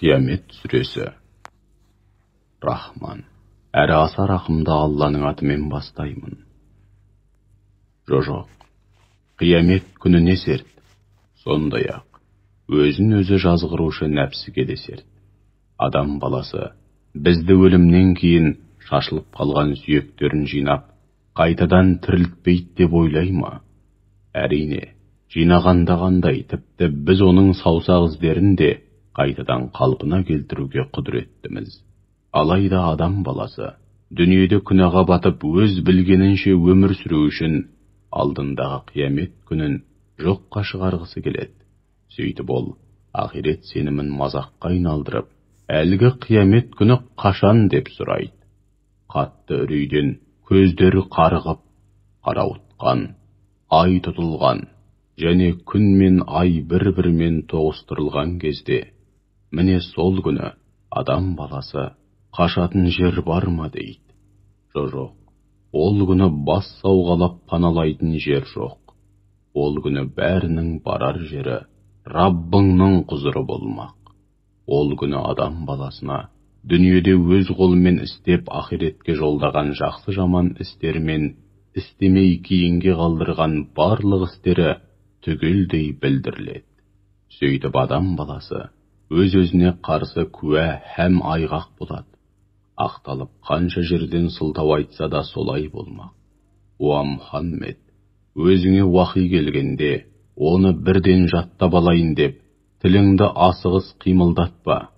Kıyamet Süresi. Rahman, әрі аса рақымды Алланың атымен бастаймын. Жоқ, қиямет күніне серт, сондай-ақ өзін өзі жазғырушы нәпсіге де серт. Адам баласы бізді өлімнен кейін шашылып қалған сүйектерін жинап, қайтадан тірілтпейді деп ойлай ма? Әрине, жинағанда қандай, тіпті біз оның саусақ іздерін де қайтадан қалпына келтіруге құдіреттіміз. Алайда адам баласы дүниеде күнәға батып өз білгенінше өмір сүру үшін алдындағы қиямет күнін жоққа шығарғысы келеді. Сөйтіп ол ақирет сенімін мазаққа айналдырып, әлгі қиямет күні қашан деп сұрайды. Қатты үрейден көздері қарығып, қарауытқан, ай тұтылған және күн мен ай бір-бірімен тоғыстырылған кезде, міне сол күні адам баласы қашатын жер бар ма дейді. Жоқ, ол күні бас сауғалап паналайтын жер жоқ. Ол күні бәрінің барар жері Раббыңның құзыры болмақ. Ол күні адам баласына дүниеде өз қолымен істеп ақиретке жолдаған жақсы жаман істермен істемей кейінге қалдырған барлық істері түгелдей білдіріледі. Сөйтіп адам баласы өз-өзіне қарсы куә һәм айғақ болады. Ақталып қанша жерден сылтау айтса да солай болмақ. О Мұхаммед, өзіңе уахи келгенде, оны бірден жаттап алайын деп, тіліңді асығыс қимылдатпа.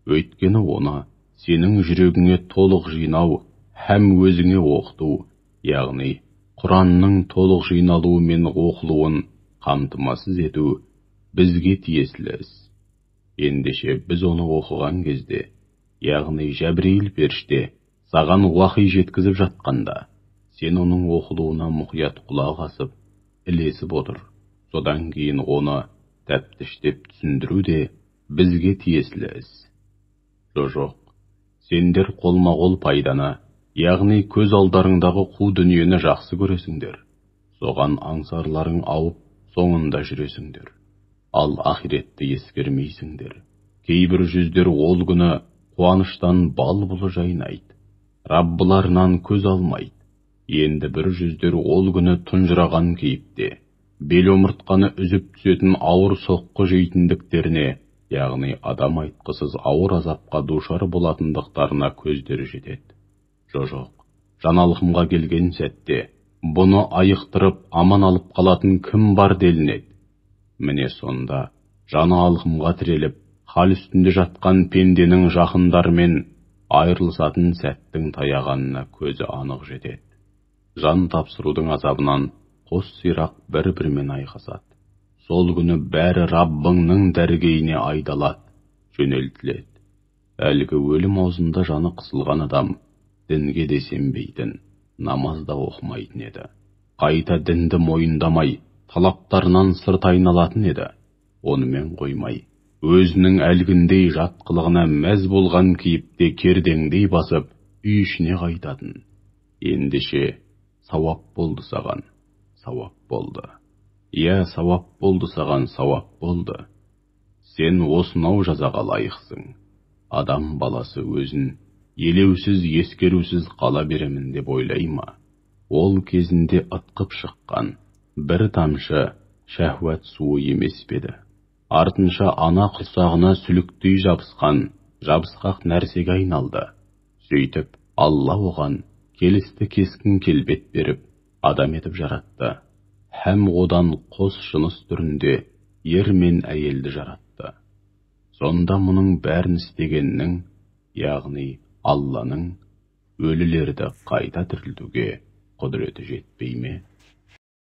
Өйткені оны сенің жүрегіңе толық жинау һәм өзіңе оқыту, яғни Құранның толық жиналуы мен оқылуын қамтамасыз ету бізге тиесілі іс. Ендеше біз оны оқыған кезде, яғни Жәбірейіл періште саған уахи жеткізіп жатқанда, сен оның оқылуына мұқият құлақ асып, ілесіп отыр. Содан кейін оны тәптіштеп түсіндіру де бізге тиесілі іс. Жоқ, сендер қолма-қол пайданы, яғни көз алдарыңдағы қу дүниені жақсы көресіңдер. Соған аңсарларың ауып, соңында жүресіңдер. Ал ақиретті ескермейсіңдер. Кейбір жүздер ол күні қуаныштан бал-бұлы жайнайды. Раббыларынан көз алмайды. Енді бір жүздер ол күні тұнжыраған кейіпте, бел омыртқаны үзіп түсетін ауыр соққы жейтіндіктеріне, яғни адам айтқысыз ауыр азапқа душар болатындықтарына көздері жетеді. Жоқ, жаналқымға келген сәтте, бұны айықтырып аман алып қалатын кім бар делінеді. Міне сонда, жаны алқымға тіреліп, хал үстінде жатқан пенденің жақындарымен айырылысатын сәттің таяғанына көзі анық жетеді. Жан тапсырудың азабынан қос сирақ бір-бірімен айқасады. Сол күні бәрі Раббыңның дәргейіне айдалады, жөнелтіледі. Әлгі өлім аузында жаны қысылған адам дінге де сенбейтін, намаз да оқымайтын еді. Қайта дінді мойындамай, талаптарынан сырт айналатын еді. Онымен қоймай, өзінің әлгіндей жат қылығына мәз болған кейіпте кердеңдей басып, үй ішіне қайтатын. Ендеше сауап болды саған, сауап болды. Сауап болды саған, сауап болды. Сен осынау жазаға лайықсың. Адам баласы өзін елеусіз, ескерусіз қала беремін деп ойлай ма? Ол кезінде ытқып шыққан бір тамшы шәһуат суы емес педі. Артынша ана құсағына сүліктей жабысқан жабысқақ нәрсеге айналды. Сөйтіп, Алла оған келісті кескін келбет беріп, адам етіп жаратты. Һәм одан қос жыныс түрінде ер мен әйелді жаратты. Сонда мұның бәрін істегеннің, яғни Алланың өлілерді қайта тірілтуге құдіреті жетпей ме?